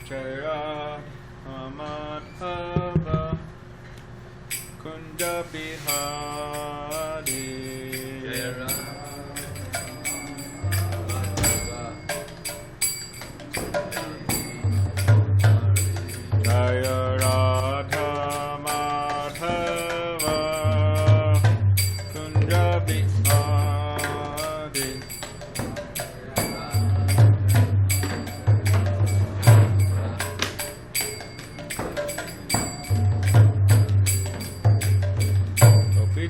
Jaya Madhava Kunja Bihari Jaya Radha Madhava Kunja Bihari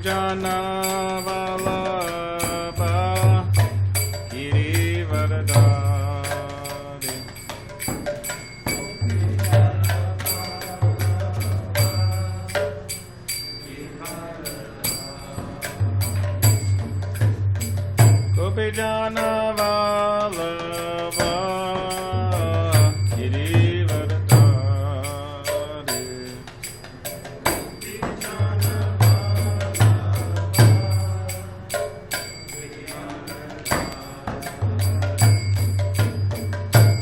Jana Vallabha Girivardhari Gopijana Vallabha Girivardhari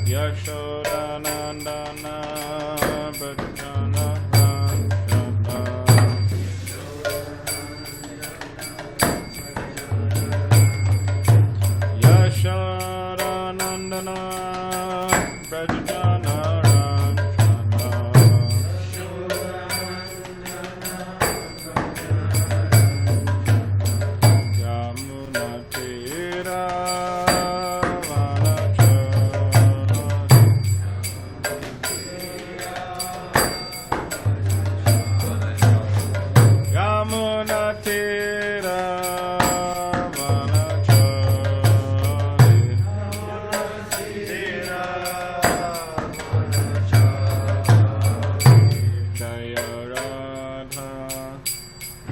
Yashodanandana Bhajana Ranjana Yashodanandana Bhajana Ranjana Yamuna Tira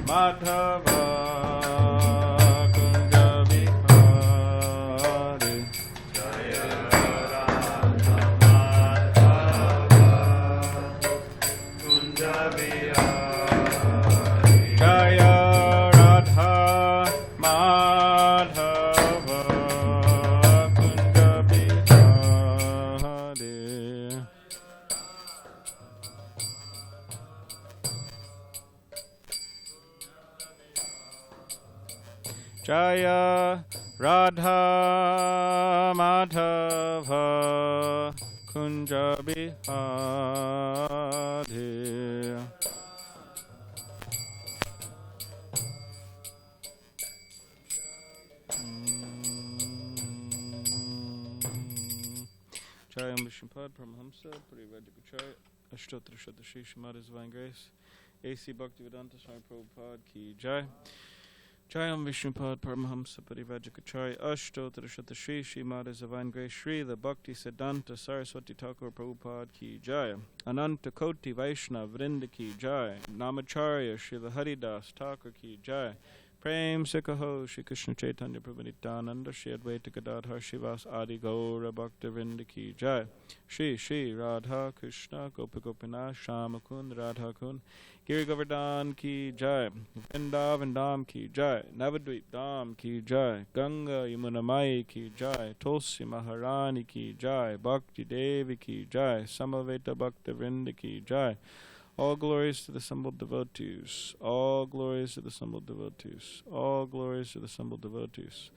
Madhava Kunja Bihari Jaya Radha Madhava Kunja Bihari Jaya Radha Madhava Kunja Bihari Jaya Radha Madhava Kunja Bihari Jaya Vishnupad Paramahamsa Parivajikacharya Ashtotra Shatashi Shrimad Divine Grace A.C. Bhaktivedanta Swami Prabhupada Ki Jai Jayam Vishnupad Paramahamsa Parivajikacharya Ashtotra Shatashi Shrimad Divine Grace Shri the Bhakti Siddhanta Saraswati Thakur Prabhupada Ki Jai Ananta Koti Vaishnav Vrinda Ki Jai Namacharya Shri the Haridas Thakur Ki Jai Prem Sikaho Shri Krishna Chaitanya Prabhu Nityananda Shri Advaita Gadadhar Shivas Adi Gaura Bhakta Vrinda Ki Jai Shri Shri Radha Krishna Gopi Gopinath Shamakund Radha Kund Giri Govardhan Ki Jai Vrindavan Dham Ki Jai Navadvip Dham Ki Jai Ganga Yamuna Mai Ki Jai Tulsi Maharani Ki Jai Bhakti Devi Ki Jai Samaveta Bhakta Vrinda Ki Jai All glories to the assembled devotees. All glories to the assembled devotees. All glories to the assembled devotees.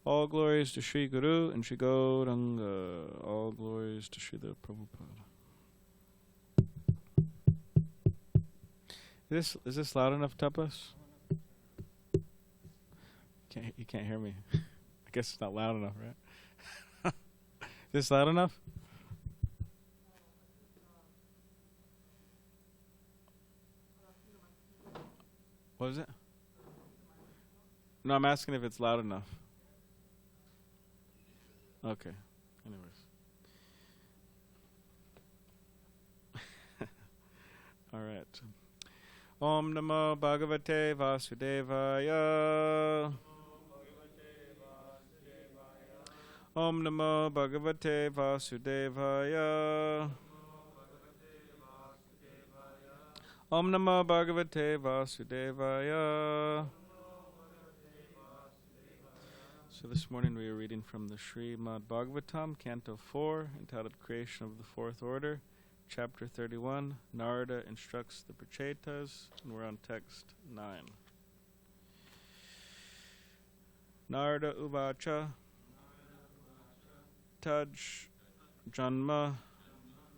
All glories to Sri Guru and Sri Gauranga. All glories to Sri Prabhupada. Is this loud enough, Tapas? You can't hear me. I guess it's not loud enough, right? Is this loud enough? What was it? No, I'm asking if it's loud enough. Okay. Anyways. All right. Om Namo Bhagavate Vasudevaya. Om Namo Bhagavate Vasudevaya. Om Namo Bhagavate Vasudevaya. So this morning we are reading from the Srimad Bhagavatam, Canto 4, entitled Creation of the Fourth Order, Chapter 31. Narada instructs the Prachetas, and we're on text 9. Narada Uvacha Taj Janma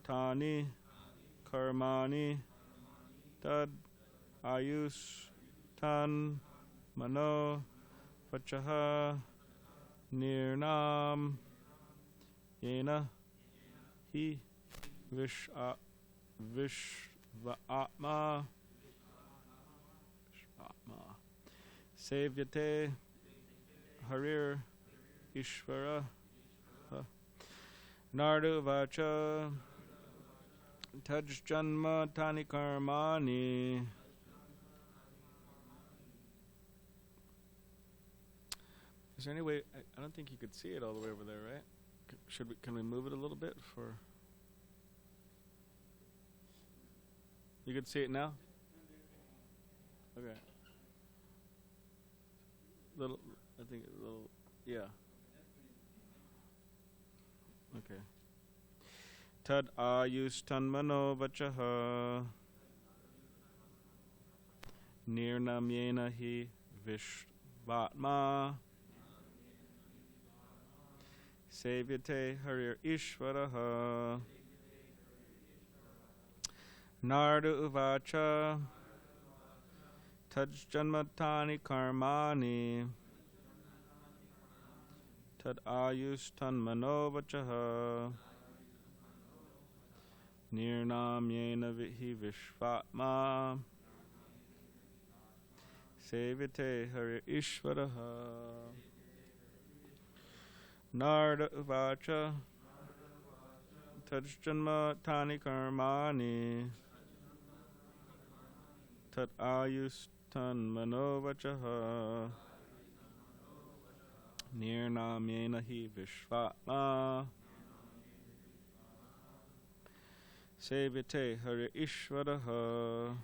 Tani Karmani Tad Ayus Tan Mano Vachaha Nirnam Yena Hi Vishvatma Sevyate Harir Ishvara Nardu Vacha Taj Janma Tani Karmani. Is there any way? I don't think you could see it all the way over there, right? Can we move it a little bit for? You could see it now? Okay. I think a little, yeah. Okay. Tad ayus tanmano vachaha nirnam yena hi vishvatma sevyate harir ishvaraha. Nardu uvacha taj janmatani karmani tad ayus tanmano vachaha nirnam yena hi vishvatma sevyate harir ishvaraha. Narda uvacha taj janmatani karmani tad ayus tanmano vachaha nirnam yena hi vishvatma sevyate harir ishvaraha.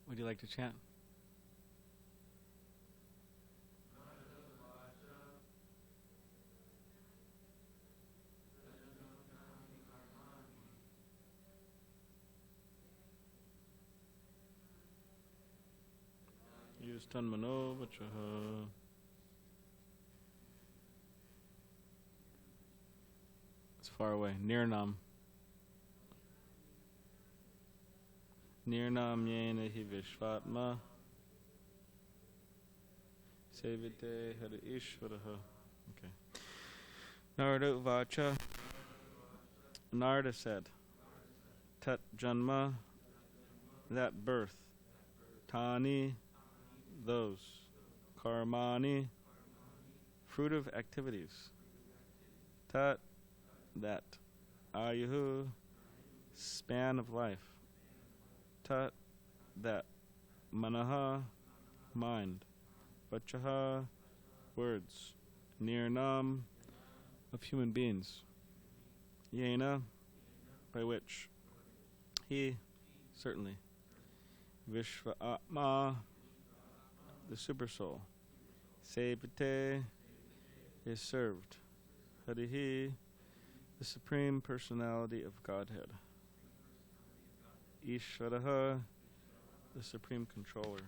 Would you like to chant? Use tanmano vachaha. It's far away. Nirnam. Nirnam yena hi vishvatma sevyate harir ishvaraha. Okay. Narada Vacha. Narada said, Tat Janma, that birth, Tani, those, Karmani, fruitive activities, Tat, that, Ayuhu, span of life, Tat, that, Manaha, mind, Vachaha, words, Nirnam, of human beings, Yena, by which, he, certainly, Vishva Atma, the super soul, Sevate, is served, Harihi, the Supreme Personality of Godhead. Ishvaraha, the Supreme Controller.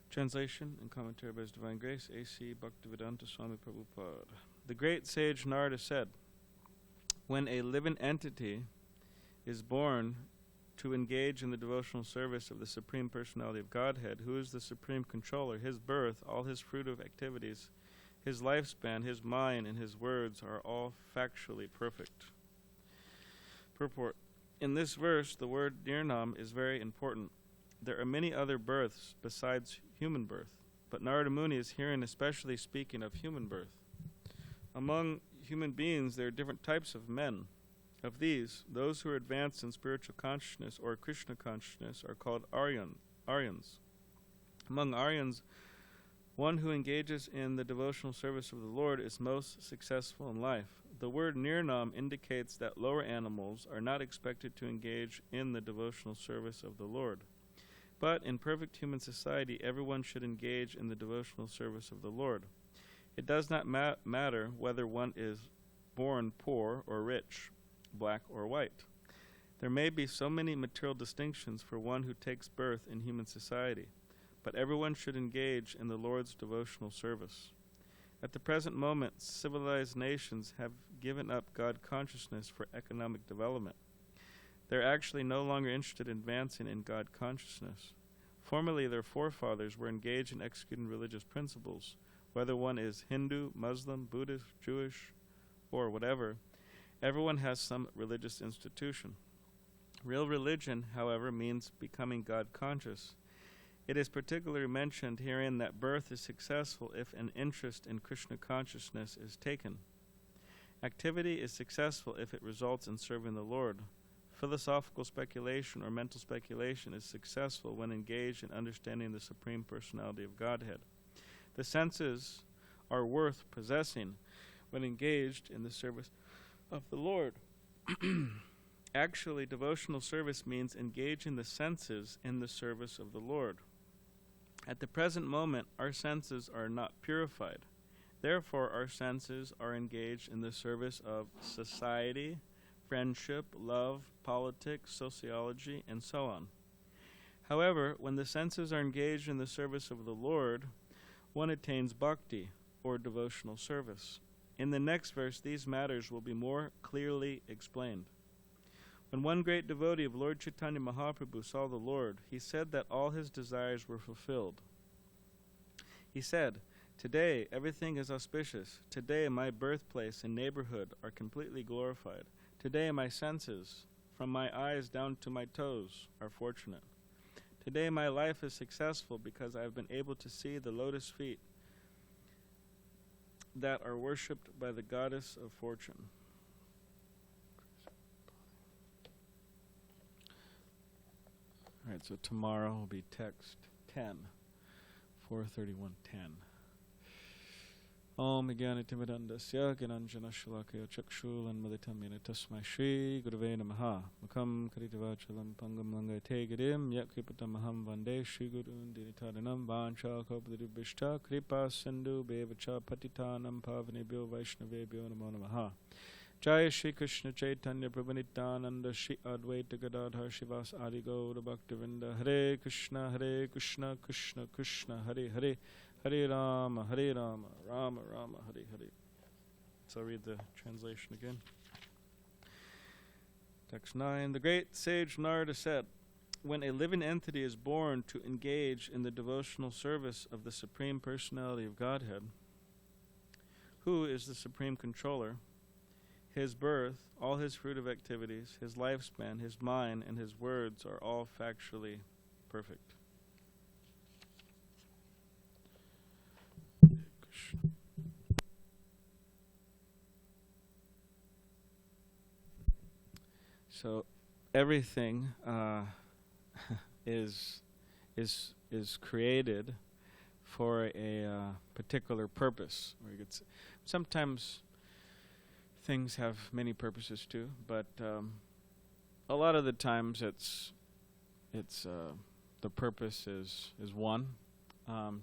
Translation and commentary by His Divine Grace, A.C. Bhaktivedanta Swami Prabhupada. The great sage Narada said, when a living entity is born to engage in the devotional service of the Supreme Personality of Godhead, who is the Supreme Controller, his birth, all his fruitive activities, his lifespan, his mind, and his words are all factually perfect. Purport. In this verse, the word Nirnam is very important. There are many other births besides human birth, but Narada Muni is herein especially speaking of human birth. Among human beings, there are different types of men. Of these, those who are advanced in spiritual consciousness or Krishna consciousness are called Aryans. Among Aryans, one who engages in the devotional service of the Lord is most successful in life. The word Nirnam indicates that lower animals are not expected to engage in the devotional service of the Lord. But in perfect human society, everyone should engage in the devotional service of the Lord. It does not matter whether one is born poor or rich, black or white. There may be so many material distinctions for one who takes birth in human society, but everyone should engage in the Lord's devotional service. At the present moment, civilized nations have given up God consciousness for economic development. They're actually no longer interested in advancing in God consciousness. Formerly, their forefathers were engaged in executing religious principles, whether one is Hindu, Muslim, Buddhist, Jewish, or whatever. Everyone has some religious institution. Real religion, however, means becoming God conscious. It is particularly mentioned herein that birth is successful if an interest in Krishna consciousness is taken. Activity is successful if it results in serving the Lord. Philosophical speculation or mental speculation is successful when engaged in understanding the Supreme Personality of Godhead. The senses are worth possessing when engaged in the service of the Lord. Actually, devotional service means engaging the senses in the service of the Lord. At the present moment, our senses are not purified. Therefore, our senses are engaged in the service of society, friendship, love, politics, sociology, and so on. However, when the senses are engaged in the service of the Lord, one attains bhakti, or devotional service. In the next verse, these matters will be more clearly explained. When one great devotee of Lord Chaitanya Mahaprabhu saw the Lord, he said that all his desires were fulfilled. He said, "Today everything is auspicious. Today my birthplace and neighborhood are completely glorified. Today my senses, from my eyes down to my toes, are fortunate. Today my life is successful because I have been able to see the lotus feet that are worshipped by the goddess of fortune." All right, so tomorrow will be text 10, 431:10. Om Jnanitimidandasya Gyananjana Shalakaya Chakshulanmalitam Yena Tasmai Shri Gurave Namaha Mukam Karitavachalam Pangam Langate Girim Yakripatamaham Vande Shri Gurun Dinitadanam Vancha Kapaduribhishta Kripa Sindhu Bevacha Patitanam Pavanebhyo Vaishnavebhyo Namo Namaha. Jai Shri Krishna Chaitanya Prabhu Nityananda Shri Advaita Gadadhar Shivas Adi Gaura Bhaktivinda Hare Krishna Krishna Krishna Hare Hare Hare Rama, Rama Rama, Hare Hare. So I'll read the translation again. Text 9. The great sage Narada said, when a living entity is born to engage in the devotional service of the Supreme Personality of Godhead, who is the Supreme Controller, his birth, all his fruitive activities, his lifespan, his mind, and his words are all factually perfect. So everything is created for a particular purpose. Or you could sometimes things have many purposes too, but a lot of the times it's the purpose is one.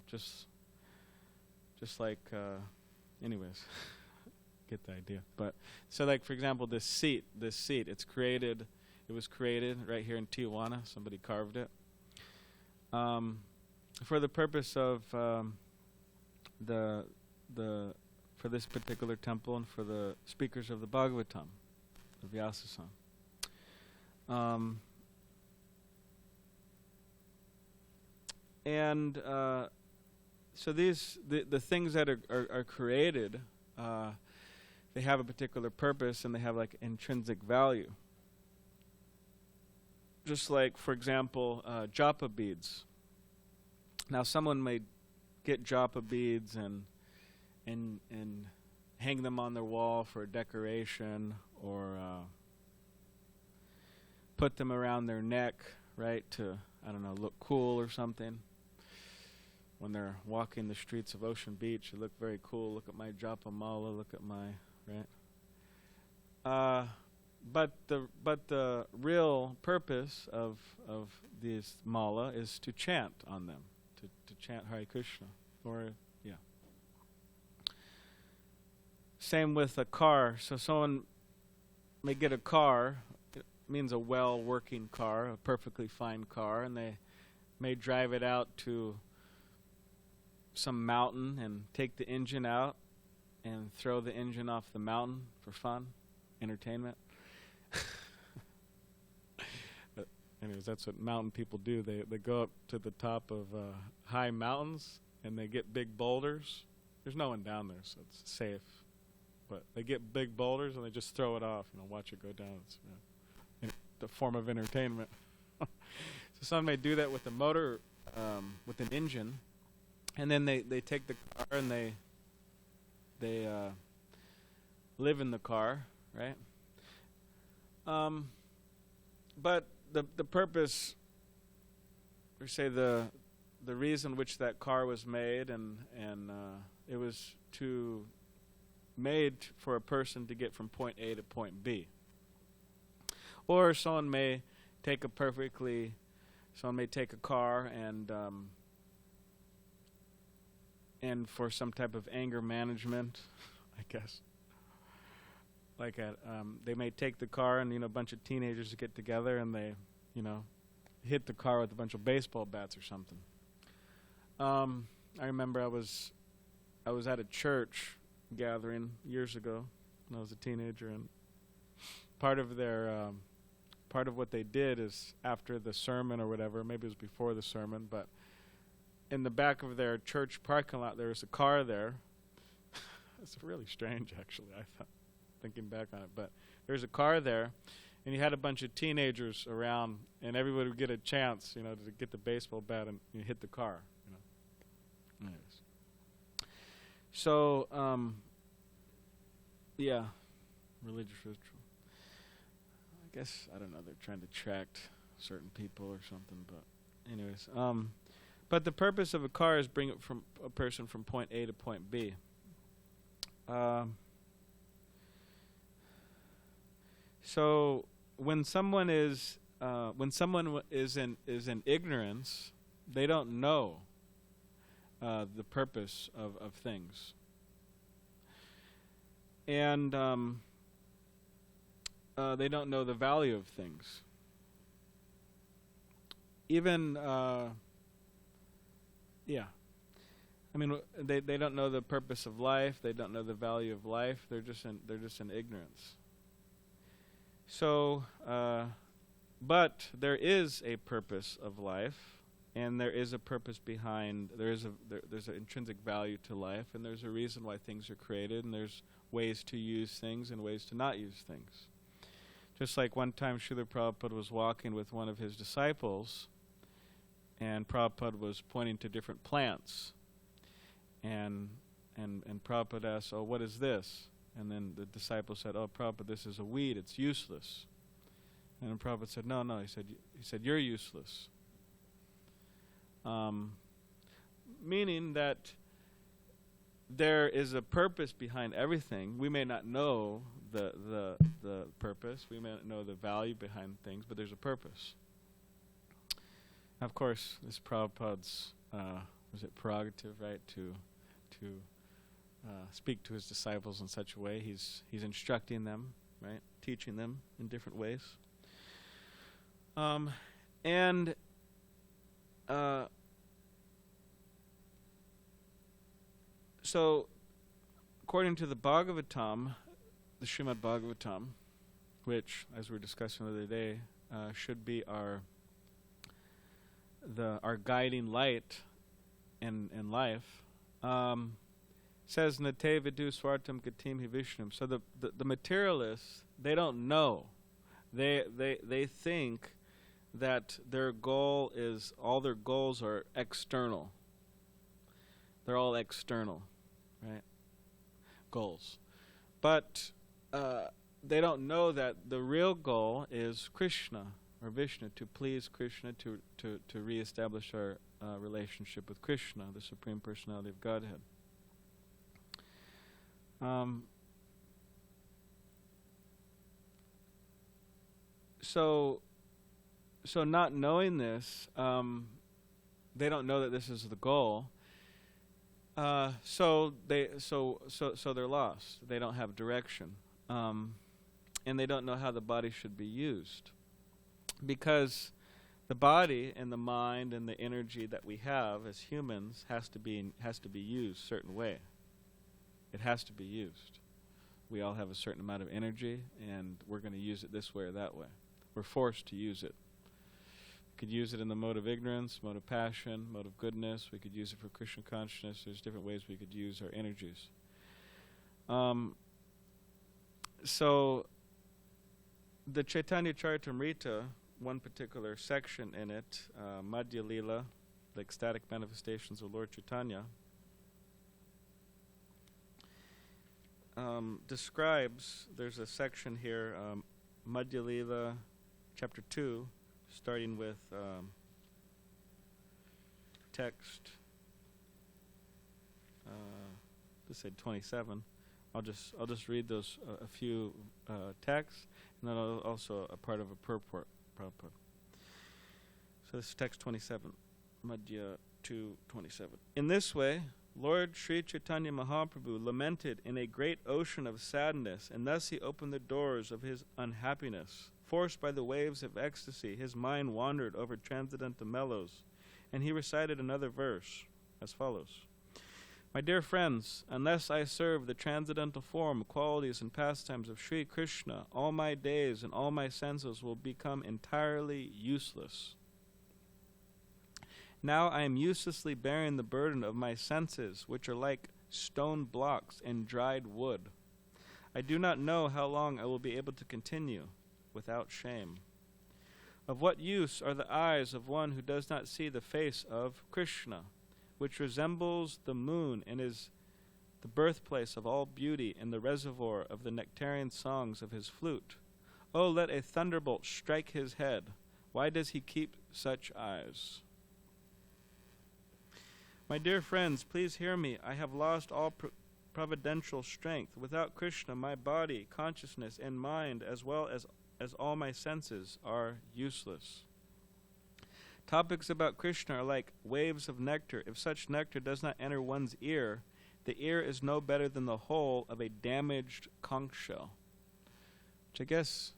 Just like anyways. get the idea. But so, like for example, this seat, it was created right here in Tijuana. Somebody carved it for the purpose of for this particular temple and for the speakers of the Bhagavatam, the Vyasa-san. So the things that are created, they have a particular purpose and they have like intrinsic value. Just like, for example, japa beads. Now, someone may get japa beads and hang them on their wall for decoration, or put them around their neck, right, to, I don't know, look cool or something. When they're walking the streets of Ocean Beach, they look very cool. Look at my japa mala, look at my, right? But the real purpose of this mala is to chant on them, to chant Hare Krishna, or Same with a car. So someone may get a car. It means a well-working car, a perfectly fine car, and they may drive it out to some mountain and take the engine out and throw the engine off the mountain for fun, entertainment. But anyways, that's what mountain people do. They go up to the top of high mountains and they get big boulders. There's no one down there, so it's safe. But they get big boulders and they just throw it off, watch it go down. It's the form of entertainment. So some may do that with a motor, with an engine, and then they take the car and they live in the car, right? But the purpose, or say the reason which that car was made, and it was made for a person to get from point A to point B. Or someone may take a car and for some type of anger management, I guess. Like they may take the car and a bunch of teenagers get together and they hit the car with a bunch of baseball bats or something. I remember I was at a church gathering years ago when I was a teenager, and part of what they did is after the sermon or whatever, maybe it was before the sermon, but in the back of their church parking lot there was a car there. It's really strange, actually, I thought, thinking back on it, but there's a car there, and you had a bunch of teenagers around, and everybody would get a chance, to get the baseball bat and hit the car, Anyways. So, religious ritual. I guess, I don't know, they're trying to attract certain people or something, but anyways. But the purpose of a car is bring it from a person from point A to point B. So when someone is in ignorance, they don't know the purpose of things, and they don't know the value of things. Even they don't know the purpose of life. They don't know the value of life. They're just in ignorance. So, but there is a purpose of life. And there is a purpose behind. There's an intrinsic value to life, and there's a reason why things are created, and there's ways to use things and ways to not use things. Just like one time Srila Prabhupada was walking with one of his disciples, and Prabhupada was pointing to different plants, and Prabhupada asked, "Oh, what is this?" And then the disciple said, "Oh, Prabhupada, this is a weed. It's useless." And Prabhupada said, "No." He said, "You're useless." Meaning that there is a purpose behind everything. We may not know the purpose. We may not know the value behind things, but there's a purpose. Of course, this Prabhupada's prerogative, right, to speak to his disciples in such a way. He's instructing them, right? Teaching them in different ways. And so, according to the Bhagavatam, the Srimad Bhagavatam, which, as we were discussing the other day, should be our guiding light in life, says Nate vidu swartam gatim hi Vishnum. So the materialists, they don't know. They think that their goal is, all their goals are external. They're all external, right? Goals. But they don't know that the real goal is Krishna or Vishnu, to please Krishna, to reestablish our relationship with Krishna, the Supreme Personality of Godhead. So not knowing this, they don't know that this is the goal. So they're lost. They don't have direction, and they don't know how the body should be used, because the body and the mind and the energy that we have as humans has to be used a certain way. It has to be used. We all have a certain amount of energy, and we're going to use it this way or that way. We're forced to use it. We could use it in the mode of ignorance, mode of passion, mode of goodness. We could use it for Krishna consciousness. There's different ways we could use our energies. So the Chaitanya Charitamrita, one particular section in it, Madhya Lila, the ecstatic manifestations of Lord Chaitanya, describes, there's a section here, Madhya Lila, chapter 2, starting with text, this said 27. I'll just read those a few texts, and then also a part of a purport. So this is text 27, Madhya 2:27. In this way, Lord Sri Chaitanya Mahaprabhu lamented in a great ocean of sadness, and thus he opened the doors of his unhappiness. Forced by the waves of ecstasy, his mind wandered over transcendental mellows, and he recited another verse as follows. My dear friends, unless I serve the transcendental form, qualities, and pastimes of Sri Krishna, all my days and all my senses will become entirely useless. Now I am uselessly bearing the burden of my senses, which are like stone blocks and dried wood. I do not know how long I will be able to continue without shame. Of what use are the eyes of one who does not see the face of Krishna, which resembles the moon and is the birthplace of all beauty and the reservoir of the nectarian songs of his flute? Oh, let a thunderbolt strike his head. Why does he keep such eyes? My dear friends, please hear me. I have lost all providential strength. Without Krishna, my body, consciousness, and mind, as well as all my senses, are useless. Topics about Krishna are like waves of nectar. If such nectar does not enter one's ear, the ear is no better than the whole of a damaged conch shell. Which I guess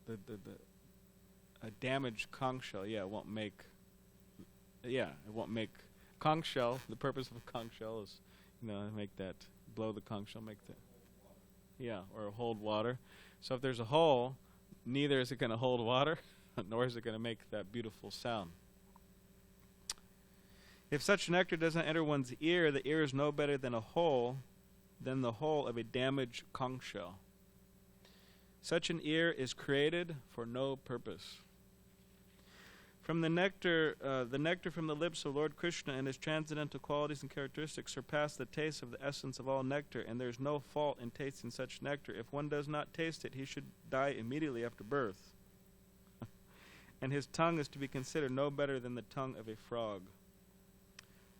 a damaged conch shell, it won't make conch shell. The purpose of a conch shell is, make that, blow the conch shell, or hold water. So if there's a hole, neither is it going to hold water, nor is it going to make that beautiful sound. If such nectar doesn't enter one's ear, the ear is no better than the whole of a damaged conch shell. Such an ear is created for no purpose. From the nectar from the lips of Lord Krishna and his transcendental qualities and characteristics surpass the taste of the essence of all nectar, and there is no fault in tasting such nectar. If one does not taste it, he should die immediately after birth. And his tongue is to be considered no better than the tongue of a frog.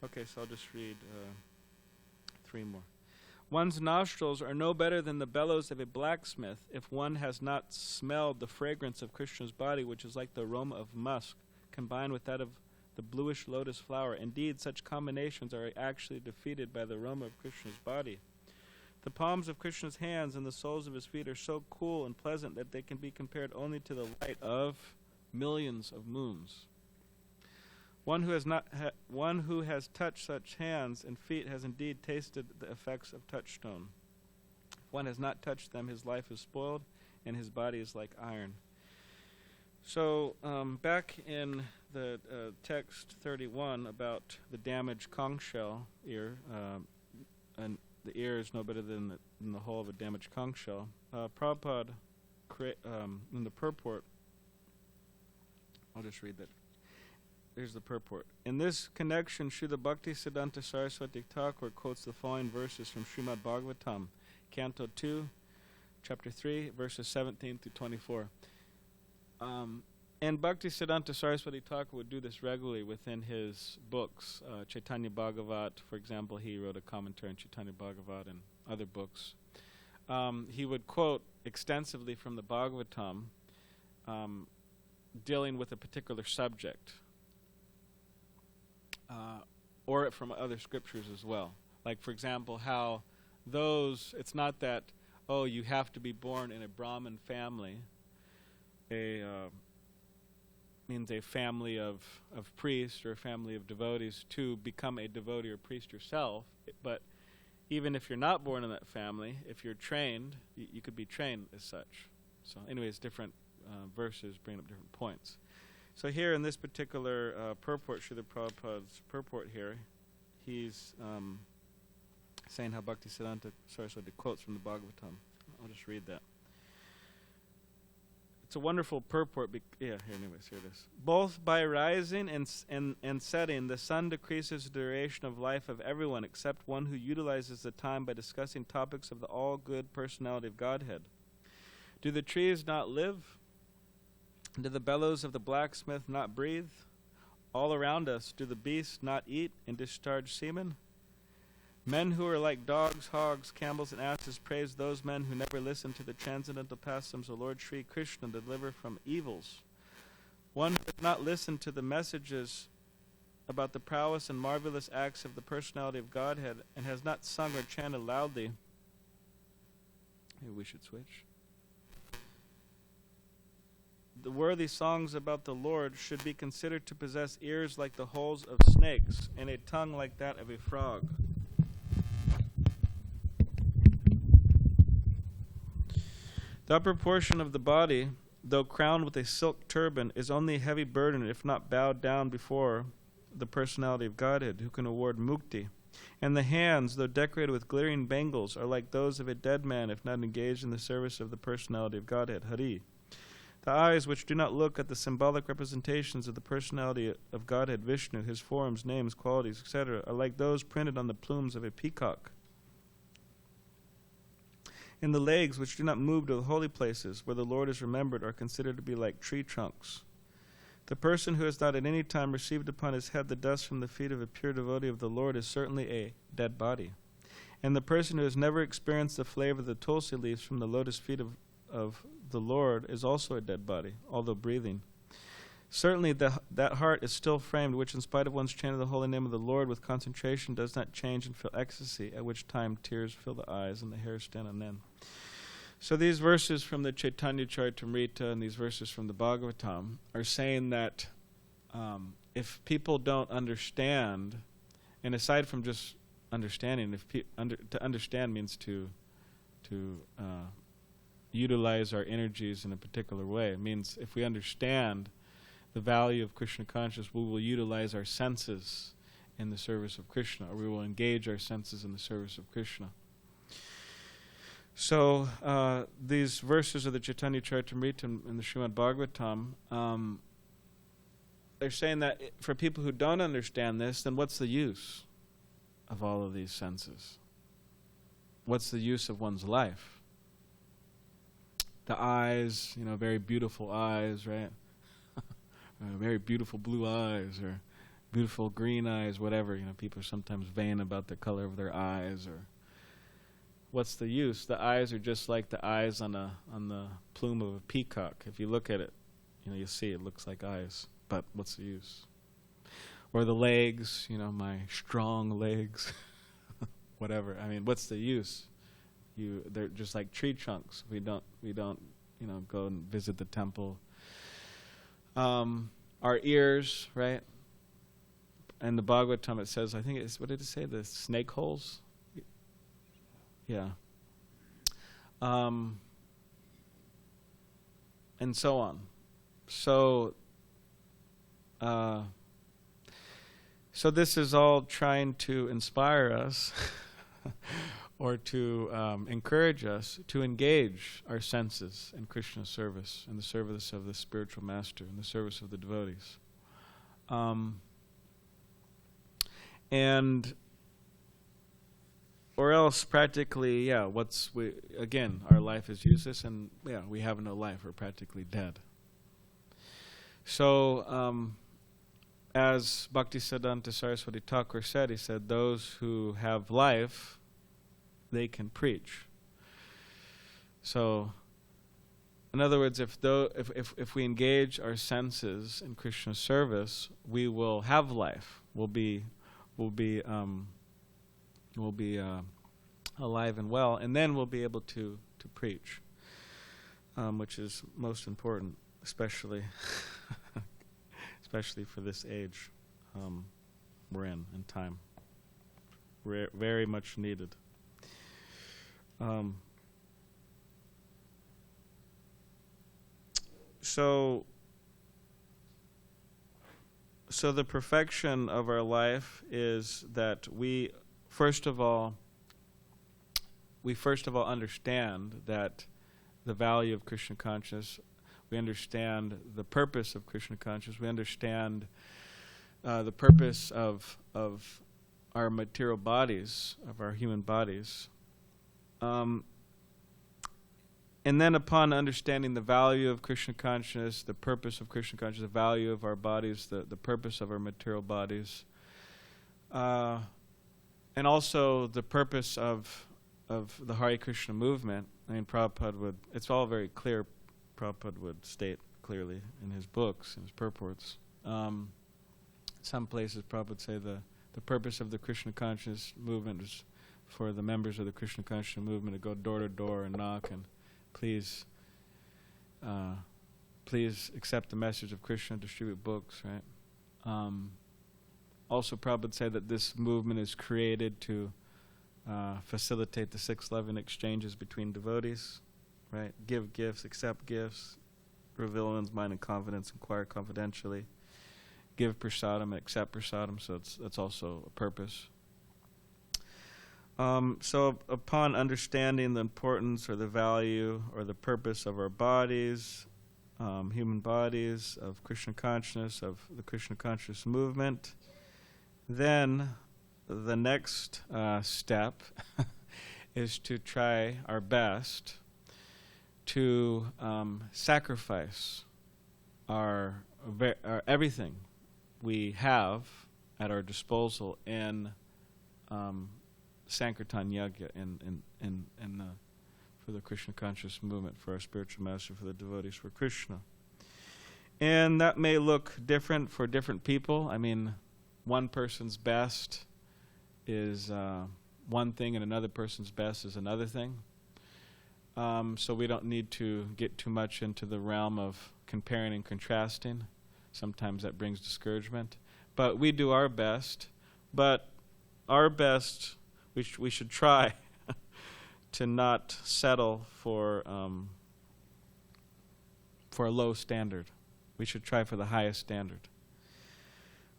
Okay, so I'll just read 3 more. One's nostrils are no better than the bellows of a blacksmith if one has not smelled the fragrance of Krishna's body, which is like the aroma of musk, combined with that of the bluish lotus flower. Indeed, such combinations are actually defeated by the aroma of Krishna's body. The palms of Krishna's hands and the soles of his feet are so cool and pleasant that they can be compared only to the light of millions of moons. One who has touched such hands and feet has indeed tasted the effects of touchstone. If one has not touched them, his life is spoiled, and his body is like iron. So back in the text 31 about the damaged conch shell ear, and the ear is no better than the hull of a damaged conch shell. Prabhupada, in the purport, I'll just read that. Here's the purport. In this connection, Srila Bhakti Siddhanta Saraswati Thakur quotes the following verses from Srimad Bhagavatam, Canto 2, Chapter 3, verses 17 through 24. And Bhakti Siddhanta Saraswati Thakur would do this regularly within his books. Chaitanya Bhagavat, for example, he wrote a commentary on Chaitanya Bhagavat and other books. He would quote extensively from the Bhagavatam, dealing with a particular subject, or from other scriptures as well. Like, for example, how it's not that, you have to be born in a Brahmin family, means a family of priests or a family of devotees to become a devotee or priest yourself. But even if you're not born in that family, if you're trained, you could be trained as such. So anyways, different verses bring up different points. So here in this particular purport, Srila Prabhupada's purport here, he's saying how Bhakti Siddhanta Saraswati quotes from the Bhagavatam. I'll just read that. It's a wonderful purport. Here it is. Both by rising and setting, the sun decreases the duration of life of everyone except one who utilizes the time by discussing topics of the all-good personality of Godhead. Do the trees not live? Do the bellows of the blacksmith not breathe? All around us, do the beasts not eat and discharge semen? Men who are like dogs, hogs, camels, and asses praise those men who never listen to the transcendental pastimes of Lord Sri Krishna to deliver from evils. One who does not listen to the messages about the prowess and marvelous acts of the personality of Godhead and has not sung or chanted loudly. Maybe we should switch. The worthy songs about the Lord should be considered to possess ears like the holes of snakes and a tongue like that of a frog. The upper portion of the body, though crowned with a silk turban, is only a heavy burden if not bowed down before the personality of Godhead, who can award mukti. And the hands, though decorated with glittering bangles, are like those of a dead man if not engaged in the service of the personality of Godhead, Hari. The eyes, which do not look at the symbolic representations of the personality of Godhead, Vishnu, his forms, names, qualities, etc., are like those printed on the plumes of a peacock. And the legs, which do not move to the holy places where the Lord is remembered, are considered to be like tree trunks. The person who has not at any time received upon his head the dust from the feet of a pure devotee of the Lord is certainly a dead body. And the person who has never experienced the flavor of the tulsi leaves from the lotus feet of the Lord is also a dead body, although breathing. Certainly that heart is still framed, which in spite of one's chant of the holy name of the Lord with concentration does not change and feel ecstasy, at which time tears fill the eyes and the hairs stand on end. So these verses from the Chaitanya Charitamrita and these verses from the Bhagavatam are saying that if people don't understand, and aside from just understanding, to understand means to utilize our energies in a particular way. It means if we understand the value of Krishna consciousness, we will utilize our senses in the service of Krishna, or we will engage our senses in the service of Krishna. So these verses of the Chaitanya Charitamrita and the Srimad Bhagavatam, they're saying that for people who don't understand this, then what's the use of all of these senses? What's the use of one's life? The eyes, very beautiful eyes, right? Very beautiful blue eyes or beautiful green eyes, whatever. People are sometimes vain about the color of their eyes. Or what's the use? The eyes are just like the eyes on the plume of a peacock. If you look at it, you see it looks like eyes. But what's the use? Or the legs, my strong legs, whatever. What's the use? They're just like tree trunks. We don't go and visit the temple. Our ears, right? And the Bhagavatam, it says, I think what did it say? The snake holes? Yeah. And so on. So this is all trying to inspire us or to encourage us to engage our senses in Krishna's service, in the service of the spiritual master, in the service of the devotees. And or else practically, our life is useless, and we have no life. We're practically dead. So, as Bhaktisiddhanta Saraswati Thakur said, he said, those who have life, they can preach. So, in other words, if we engage our senses in Krishna's service, we will have life. We'll be alive and well, and then we'll be able to preach, which is most important, especially for this age we're in time. Very much needed. So the perfection of our life is that we first of all understand that the value of Krishna consciousness. We understand the purpose of Krishna consciousness. We understand the purpose of our material bodies, of our human bodies. And then upon understanding the value of Krishna consciousness, the purpose of Krishna consciousness, the value of our bodies, the purpose of our material bodies, and also the purpose of the Hare Krishna movement, I mean, Prabhupada it's all very clear, Prabhupada would state clearly in his books, in his purports. Some places Prabhupada would say the purpose of the Krishna consciousness movement is for the members of the Krishna consciousness movement to go door to door and knock and please accept the message of Krishna, distribute books, right? Also, Prabhupada would say that this movement is created to facilitate the 6 loving exchanges between devotees, right? Give gifts, accept gifts, reveal one's mind and confidence, inquire confidentially, give prasadam, accept prasadam, so that's also a purpose. So upon understanding the importance or the value or the purpose of our bodies, human bodies, of Krishna consciousness, of the Krishna consciousness movement, then the next step is to try our best to sacrifice our everything we have at our disposal in Sankirtan Yajna for the Krishna conscious movement, for our spiritual master, for the devotees, for Krishna. And that may look different for different people. I mean, one person's best is one thing and another person's best is another thing. So we don't need to get too much into the realm of comparing and contrasting. Sometimes that brings discouragement. But we do our best. But our best, we should try to not settle for a low standard. We should try for the highest standard.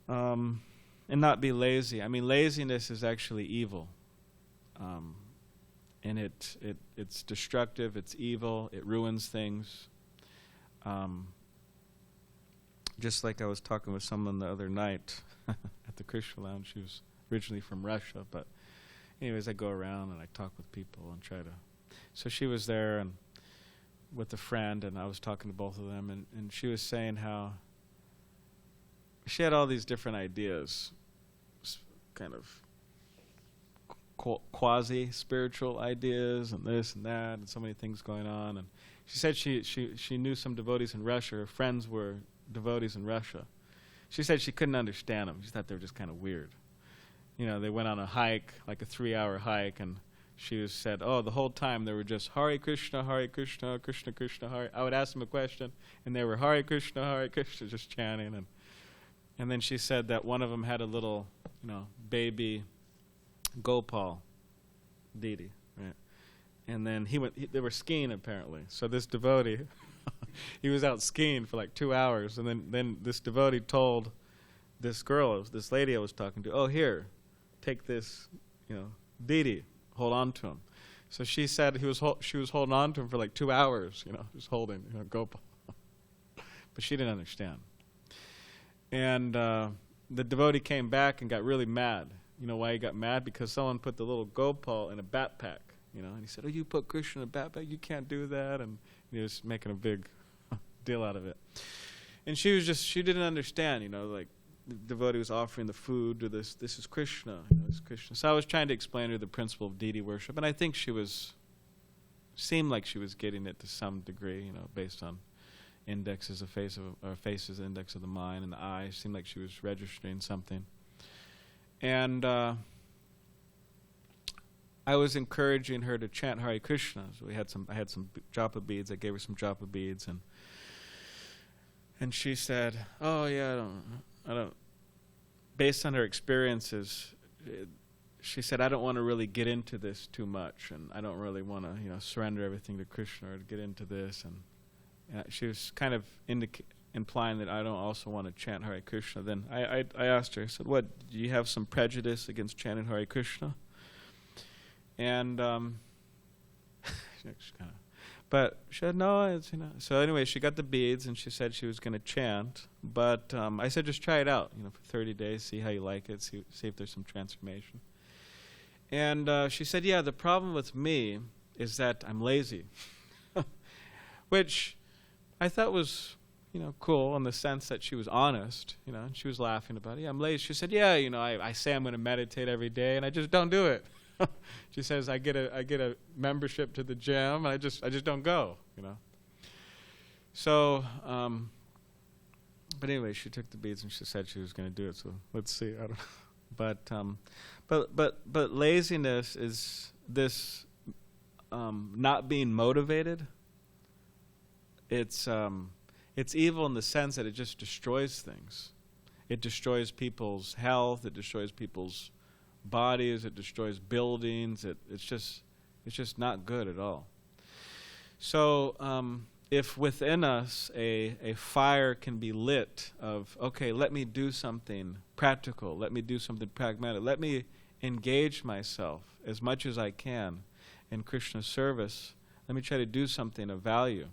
And not be lazy. I mean, laziness is actually evil. And it's destructive, it's evil, it ruins things. Just like I was talking with someone the other night at the Krishna Lounge. She was originally from Russia, but anyways, I go around and I talk with people and try to. So she was there and with a friend, and I was talking to both of them, and she was saying how she had all these different ideas, kind of quasi-spiritual ideas and this and that, and so many things going on. And she said she knew some devotees in Russia. Her friends were devotees in Russia. She said she couldn't understand them. She thought they were just kind of weird. You know, they went on a hike, like a 3-hour hike, and she was said, oh, the whole time they were just Hare Krishna, Krishna Krishna, Hare. I would ask them a question, and they were Hare Krishna, just chanting. And then she said that one of them had a little, baby Gopal deity, right? And then they were skiing apparently. So this devotee, he was out skiing for like 2 hours, and then this devotee told this girl, this lady I was talking to, oh, here, take this, deity, hold on to him. So she said she was holding on to him for like 2 hours, just holding, Gopal. But she didn't understand. And the devotee came back and got really mad. You know why he got mad? Because someone put the little Gopal in a backpack, and he said, oh, you put Krishna in a backpack? You can't do that. And he was making a big deal out of it. And she didn't understand, like the devotee was offering the food to this is Krishna, this is Krishna. So I was trying to explain to her the principle of deity worship, and I think seemed like she was getting it to some degree, based on indexes of faces, index of the mind and the eye. Seemed like she was registering something. And I was encouraging her to chant Hare Krishna. So I had some japa beads. I gave her some japa beads, and she said, "Oh yeah, I don't." Based on her experiences, she said, "I don't want to really get into this too much, and I don't really want to, surrender everything to Krishna or to get into this." And she was kind of implying that I don't also want to chant Hare Krishna. Then I asked her, I said, "What, do you have some prejudice against chanting Hare Krishna?" And but she said, "No, it's, So anyway, she got the beads, and she said she was going to chant. But I said, just try it out, for 30 days, see how you like it, see if there's some transformation. And she said, yeah, the problem with me is that I'm lazy, which I thought was, cool in the sense that she was honest, and she was laughing about it. Yeah, I'm lazy. She said, yeah, I say I'm going to meditate every day, and I just don't do it. She says, I get a membership to the gym, and I just don't go, So, but anyway, she took the beads and she said she was going to do it. So let's see. I don't. But laziness is this not being motivated. It's evil in the sense that it just destroys things. It destroys people's health. It destroys people's bodies. It destroys buildings. It's just not good at all. So if within us a fire can be lit of, okay, let me do something practical, let me do something pragmatic, let me engage myself as much as I can in Krishna's service, let me try to do something of value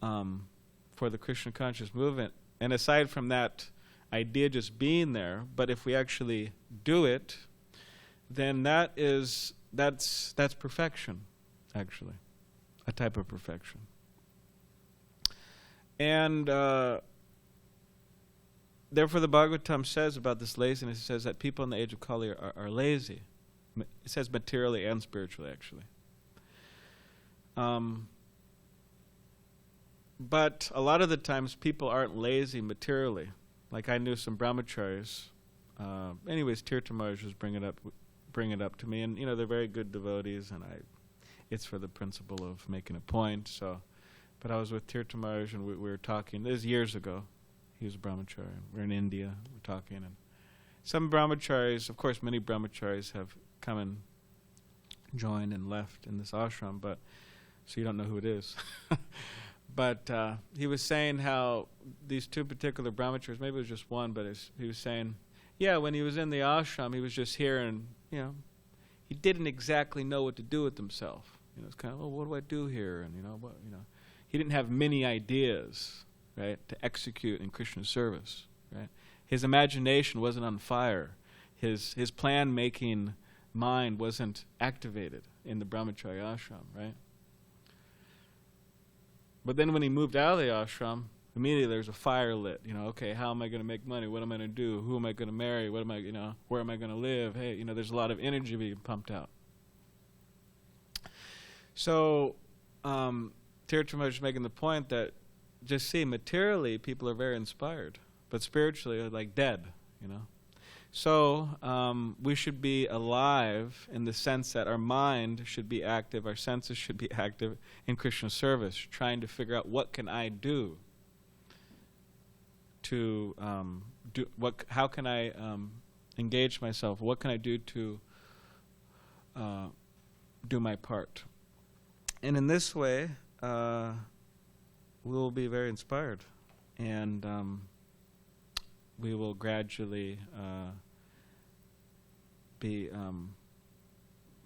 for the Krishna conscious movement. And aside from that idea just being there, but if we actually do it, then that's perfection, actually, a type of perfection. And therefore the Bhagavatam says about this laziness, it says that people in the age of Kali are lazy. It says materially and spiritually, actually. But a lot of the times people aren't lazy materially. Like I knew some brahmacharis. Anyways, Tirtha Maharaj was bringing it up to me, and they're very good devotees, and it's for the principle of making a point. So, but I was with Tirtha Maharaj, and we were talking. This was years ago. He was a brahmachari. We're in India. We're talking, and some brahmacharis, of course, many brahmacharis have come and joined and left in this ashram, but so you don't know who it is. But he was saying how these two particular brahmacharis, maybe it was just one, but he was saying, yeah, when he was in the ashram, he was just here, and he didn't exactly know what to do with himself. It's kind of, well, what do I do here? And he didn't have many ideas, right, to execute in Krishna's service, right? His imagination wasn't on fire. His plan-making mind wasn't activated in the brahmacharya ashram, right? But then when he moved out of the ashram, immediately there's a fire lit. Okay, how am I going to make money? What am I going to do? Who am I going to marry? What am I, where am I going to live? Hey, there's a lot of energy being pumped out. So, Tirtha Maharaj is making the point that just see, materially people are very inspired, but spiritually they're like dead, So we should be alive in the sense that our mind should be active, our senses should be active in Krishna service, trying to figure out what can I do to how can I engage myself, what can I do to do my part. And in this way, we'll be very inspired, and we will gradually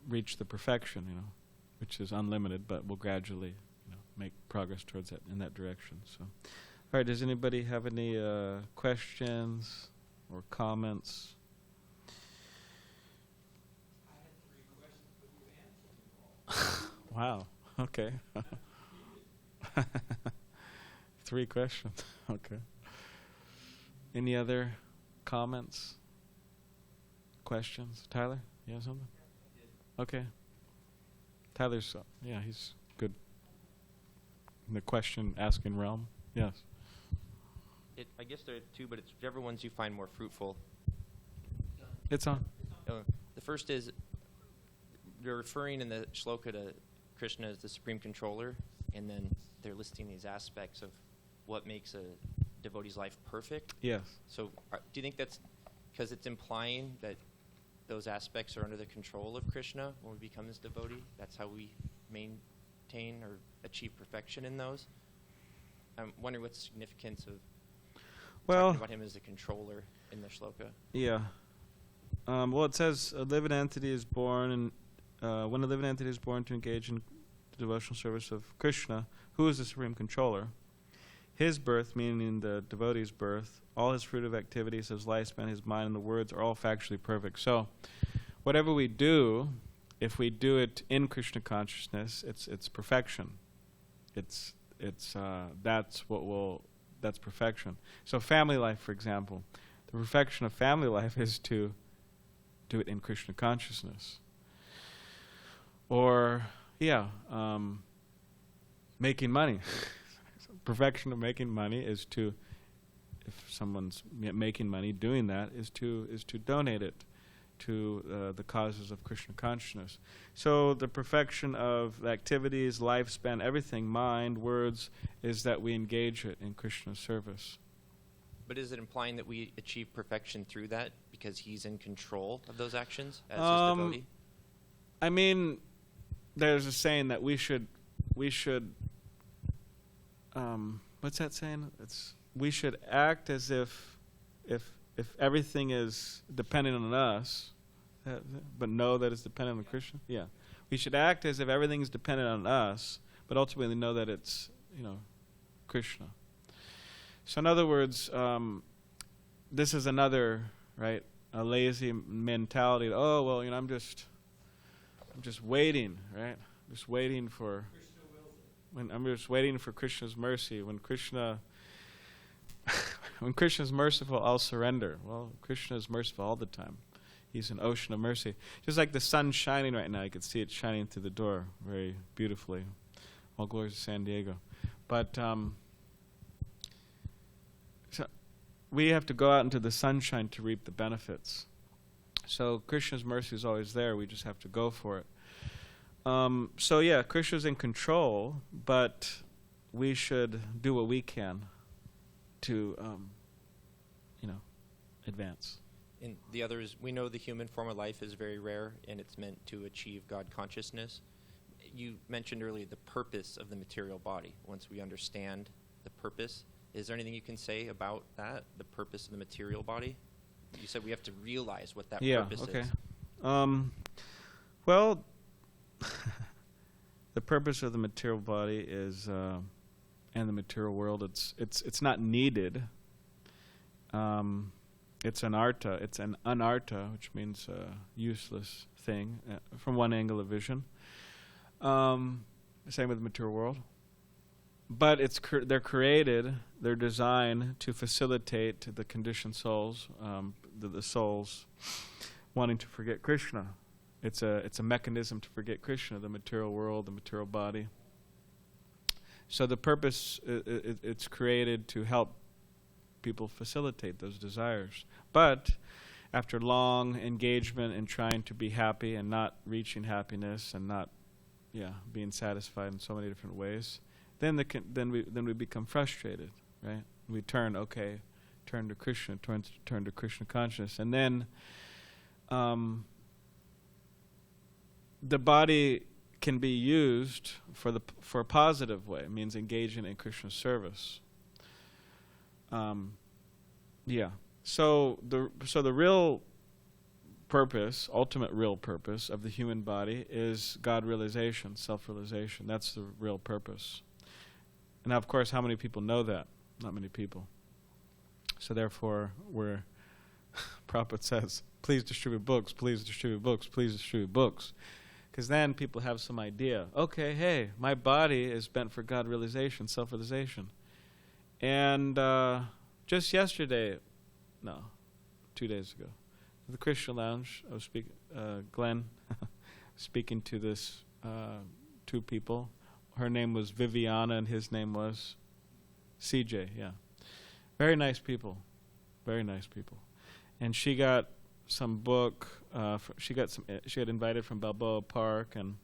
reach the perfection, which is unlimited, but we'll gradually, make progress towards that in that direction. So, all right. Does anybody have any questions or comments? I had 3 questions, but you answered them all. Wow. Okay. 3 questions. Okay. Any other comments? Questions? Tyler, you have something? Okay. Tyler's, he's good in the question asking realm. Yes. I guess there are 2, but it's whichever ones you find more fruitful. It's on. The first is, they're referring in the shloka to Krishna as the supreme controller, and then they're listing these aspects of what makes a devotee's life perfect. Yes. So do you think that's because it's implying that those aspects are under the control of Krishna when we become his devotee? That's how we maintain or achieve perfection in those? I'm wondering what's the significance of talking about him as the controller in the shloka. Yeah. Well, it says a living entity is born, and when a living entity is born to engage in the devotional service of Krishna, who is the supreme controller, his birth, meaning the devotee's birth, all his fruitive activities, his lifespan, his mind, and the words are all factually perfect. So, whatever we do, if we do it in Krishna consciousness, it's perfection. That's perfection. So, family life, for example, the perfection of family life is to do it in Krishna consciousness. Or, making money. Perfection of making money is to, if someone's making money, doing that is to donate it to the causes of Krishna consciousness. So the perfection of the activities, lifespan, everything, mind, words, is that we engage it in Krishna's service. But is it implying that we achieve perfection through that because he's in control of those actions as his devotee? I mean, there's a saying that we should what's that saying? We should act as if everything is dependent on us, but know that it's dependent on Krishna. Yeah, we should act as if everything is dependent on us, but ultimately know that it's Krishna. So in other words, this is another a lazy mentality. Oh well, I'm just waiting, right? Just waiting for. I'm just waiting for Krishna's mercy. When Krishna's merciful, I'll surrender. Well, Krishna is merciful all the time. He's an ocean of mercy. Just like the sun's shining right now, you can see it shining through the door very beautifully. All glories to SanDiego. But so we have to go out into the sunshine to reap the benefits. So Krishna's mercy is always there. We just have to go for it. Krishna's in control, but we should do what we can to, advance. And the other is, we know the human form of life is very rare, and it's meant to achieve God consciousness. You mentioned earlier the purpose of the material body. Once we understand the purpose, is there anything you can say about that, the purpose of the material body? You said we have to realize what that purpose is. Well, the purpose of the material body is, and the material world, it's not needed. It's an arta. It's an anarta, which means useless thing from one angle of vision. Same with the material world. But they're created, they're designed to facilitate the conditioned souls, the souls wanting to forget Krishna. It's a mechanism to forget Krishna, the material world, the material body. So the purpose, it's created to help people facilitate those desires. But after long engagement in trying to be happy and not reaching happiness and not, being satisfied in so many different ways, then we become frustrated, right? We turn to Krishna, turn to Krishna consciousness, and then the body can be used for a positive way. It means engaging in Krishna's service. So the real purpose, ultimate real purpose of the human body is God realization, self-realization. That's the real purpose. And of course, how many people know that? Not many people. So therefore, Prabhupada says, please distribute books, please distribute books, please distribute books. Because then people have some idea. Okay, hey, my body is meant for God realization, self-realization. And just yesterday, 2 days ago, at the Krishna Lounge, I was Glenn, speaking to this two people. Her name was Viviana and his name was CJ, Very nice people. Very nice people. And she got some book, she got invited from Balboa Park, and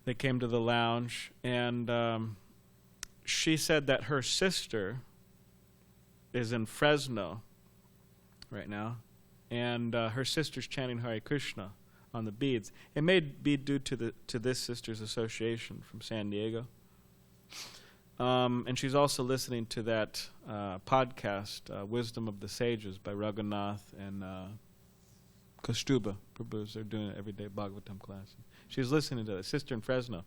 they came to the lounge, and she said that her sister is in Fresno right now, and her sister's chanting Hare Krishna on the beads. It may be due to this sister's association from San Diego. And she's also listening to that podcast, Wisdom of the Sages by Raghunath and Kaustubha Prabhu's. They're doing it every day, Bhagavatam class. She's listening to it, sister in Fresno.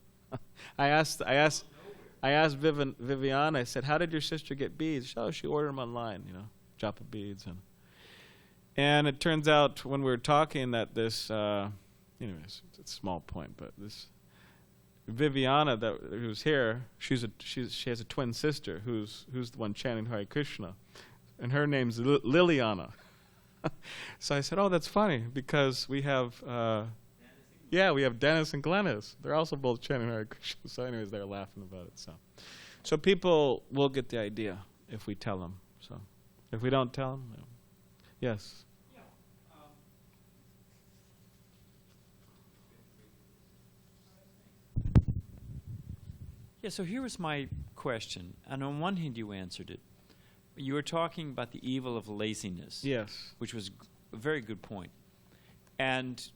I asked Viviana, I said, how did your sister get beads? She ordered them online, japa beads. And it turns out when we were talking that this, anyways, it's a small point, but this Viviana who's here, she has a twin sister who's the one chanting Hare Krishna, and her name's Liliana. So I said, oh, that's funny, because we have we have Dennis and Glennis. They're also both chanting Hare Krishna. So anyways, they're laughing about it. So people will get the idea if we tell them. So if we don't tell them, yes. Yeah, so here was my question, and on one hand you answered it. You were talking about the evil of laziness. Yes. Which was a very good point. And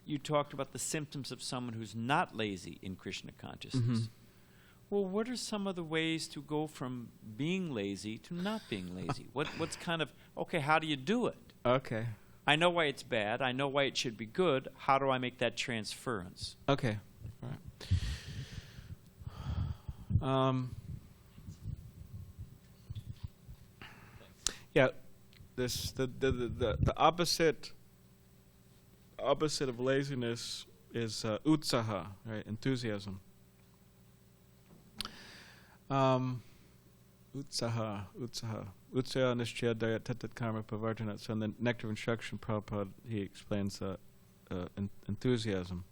you talked about the symptoms of someone who's not lazy in Krishna consciousness. Mm-hmm. Well, what are some of the ways to go from being lazy to not being lazy? What's kind of, how do you do it? Okay. I know why it's bad. I know why it should be good. How do I make that transference? Okay. All right. The opposite of laziness is utsaha, right? Enthusiasm. Utsaha. Utsaha nishchaya daya tatat karma pavarjanat. So in the Nectar of Instruction, Prabhupada, he explains enthusiasm.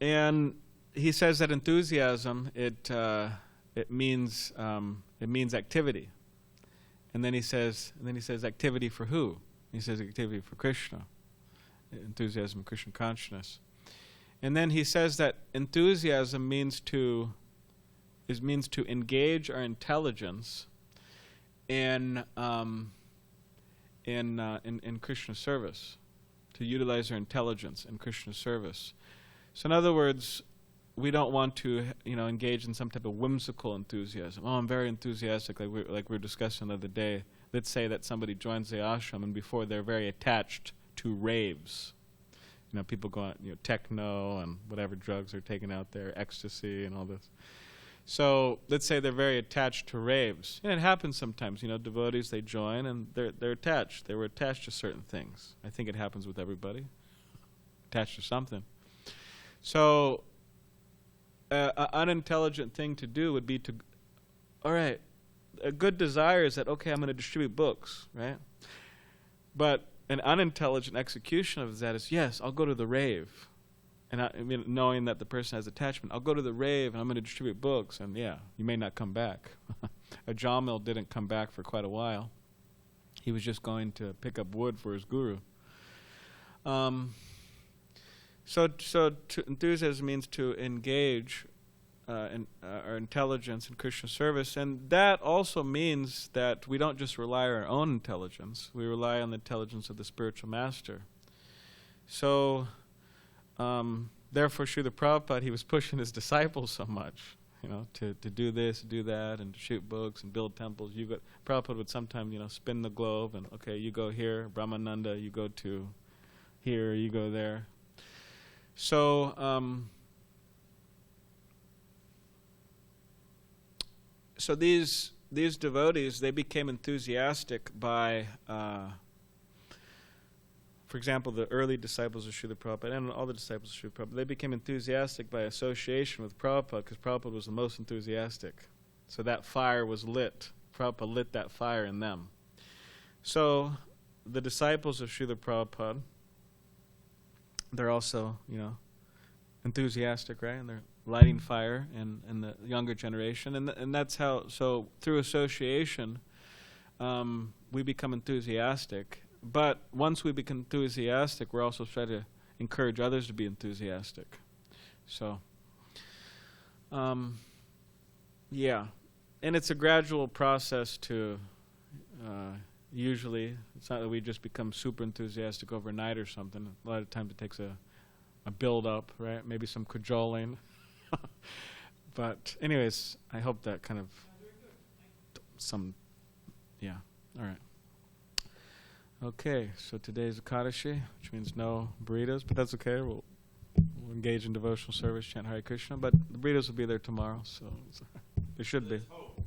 And he says that enthusiasm, it means activity. And then he says activity for who? He says activity for Krishna. Enthusiasm, Krishna consciousness. And then he says that enthusiasm means to engage our intelligence in Krishna service, to utilize our intelligence in Krishna service. So in other words, we don't want to, engage in some type of whimsical enthusiasm. Oh, I'm very enthusiastic, like we were discussing the other day. Let's say that somebody joins the ashram, and before they're very attached to raves. People go on, techno and whatever drugs are taken out there, ecstasy and all this. So let's say they're very attached to raves. And it happens sometimes. Devotees, they join and they're attached. They were attached to certain things. I think it happens with everybody. Attached to something. So an unintelligent thing to do would be to, all right, a good desire is that, okay, I'm going to distribute books, right? But an unintelligent execution of that is, yes, I'll go to the rave. And knowing that the person has attachment, I'll go to the rave and I'm going to distribute books. And you may not come back. A Jamil didn't come back for quite a while. He was just going to pick up wood for his guru. So enthusiasm means to engage our intelligence in Krishna service, and that also means that we don't just rely on our own intelligence, we rely on the intelligence of the spiritual master. So, therefore, Srila Prabhupada, he was pushing his disciples so much, to do this, do that, and to shoot books and build temples. Prabhupada would sometimes, spin the globe, and okay, you go here, Brahmananda, you go to here, you go there. So, these devotees, they became enthusiastic by, for example, the early disciples of Srila Prabhupada and all the disciples of Srila Prabhupada, they became enthusiastic by association with Prabhupada because Prabhupada was the most enthusiastic. So that fire was lit. Prabhupada lit that fire in them. So the disciples of Srila Prabhupada, they're also, enthusiastic, right? And they're lighting fire in the younger generation. And that's how, so through association, we become enthusiastic. But once we become enthusiastic, we're also trying to encourage others to be enthusiastic. So, yeah. And it's a gradual process to, usually, it's not that we just become super enthusiastic overnight or something. A lot of times it takes a build-up, right? Maybe some cajoling. But anyways, I hope that kind of yeah. All right. Okay, so today's Ekadashi, which means no burritos, but that's okay. We'll engage in devotional service, chant Hare Krishna, but the burritos will be there tomorrow, so they should be.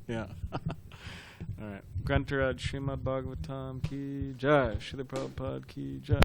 Yeah. All right. Grantaraj Srimad Bhagavatam ki jai, Srila Prabhupada ki jai.